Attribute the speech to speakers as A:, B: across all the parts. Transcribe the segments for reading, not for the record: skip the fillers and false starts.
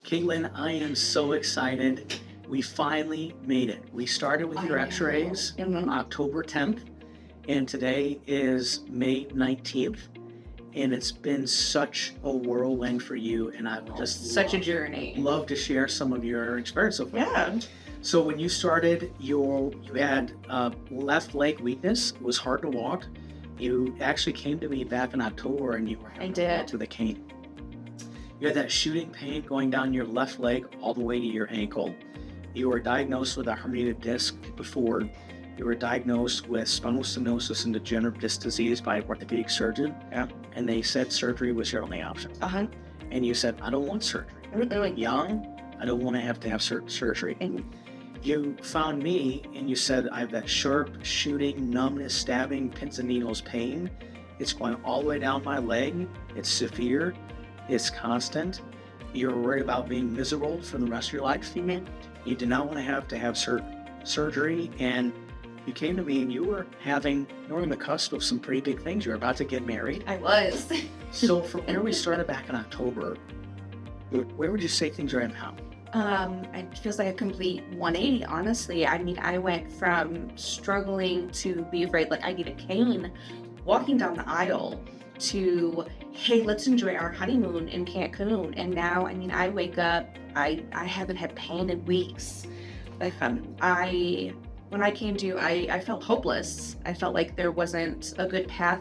A: Caitlin, I am so excited. We finally made it. We started with your x-rays on October 10th, and today is May 19th. And it's been such a whirlwind for you, and I would just
B: such a journey.
A: Love to share some of your experience so far.
B: Yeah.
A: So when you started, you had left leg weakness. It was hard to walk. You actually came to me back in October, and you were having with a cane. You had that shooting pain going down your left leg all the way to your ankle. You were diagnosed with a herniated disc before. You were diagnosed with spinal stenosis and degenerative disc disease by an orthopedic surgeon.
B: Yeah.
A: And they said surgery was your only option.
B: Uh-huh.
A: And you said, I don't want surgery. I'm young. I don't want to have surgery. And you found me and you said, I have that sharp shooting, numbness, stabbing, pins and needles pain. It's going all the way down my leg. It's severe. It's constant. You're worried about being miserable for the rest of your life.
B: Mm-hmm.
A: You did not want to have surgery, and you came to me and you were on the cusp of some pretty big things. You were about to get married.
B: I was.
A: So from where we started back in October, where would you say things are at now?
B: It feels like a complete 180, honestly. I mean, I went from struggling to be afraid, like I need a cane, walking down the aisle, to, hey, let's enjoy our honeymoon in Cancun. And now, I mean, I wake up, I haven't had pain in weeks. When I came to you, I felt hopeless. I felt like there wasn't a good path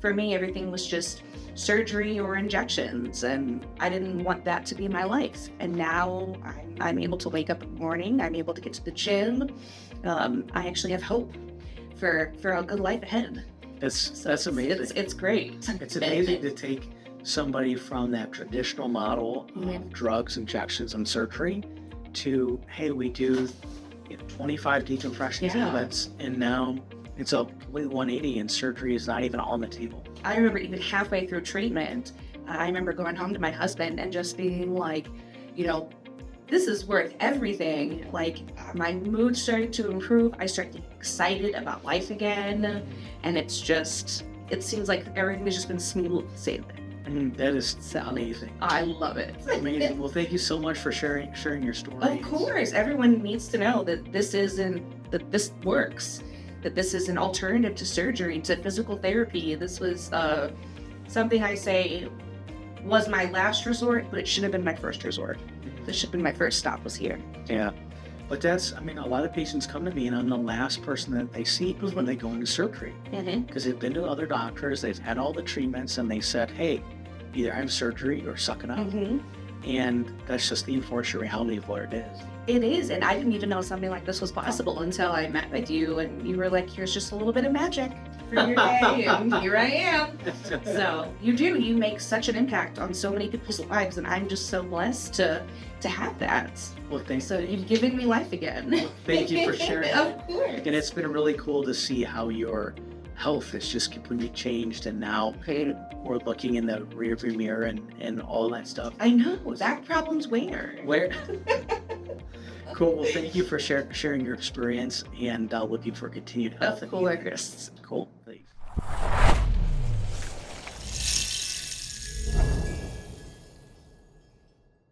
B: for me. Everything was just surgery or injections, and I didn't want that to be my life. And now I'm able to wake up in the morning. I'm able to get to the gym. I actually have hope for a good life ahead.
A: That's amazing.
B: It's great.
A: It's amazing to take somebody from that traditional model of drugs, injections, and surgery to, hey, we do 25 decompression treatments, and now it's a complete 180, and surgery is not even on the table.
B: I remember even halfway through treatment, I remember going home to my husband and just being like, this is worth everything. Like, my mood started to improve. I started getting excited about life again. And it seems like everything has just been smooth sailing.
A: That is amazing.
B: I love it.
A: Amazing. Well, thank you so much for sharing your story.
B: Of course. Everyone needs to know that this works. That this is an alternative to surgery, to physical therapy. This was something I say was my last resort, but it should have been my first resort. This should have been my first stop was here.
A: Yeah. But a lot of patients come to me and I'm the last person that they see when they go into surgery. Because they've been to other doctors, they've had all the treatments, and they said, hey, either I have surgery or suck it up. And that's just the unfortunate reality of what it is.
B: It is, and I didn't even know something like this was possible until I met with you, and you were like, here's just a little bit of magic for your day, and here I am. So you make such an impact on so many people's lives, and I'm just so blessed to have that.
A: Well, thanks.
B: So you've given me life again.
A: Well, thank you for sharing.
B: Of course.
A: And it's been really cool to see how your health has just completely changed, and now we're looking in the rearview mirror and all that stuff.
B: I know, that problem's where?
A: Cool. Well, thank you for sharing your experience, and looking for continued health.
B: Of course.
A: Cool.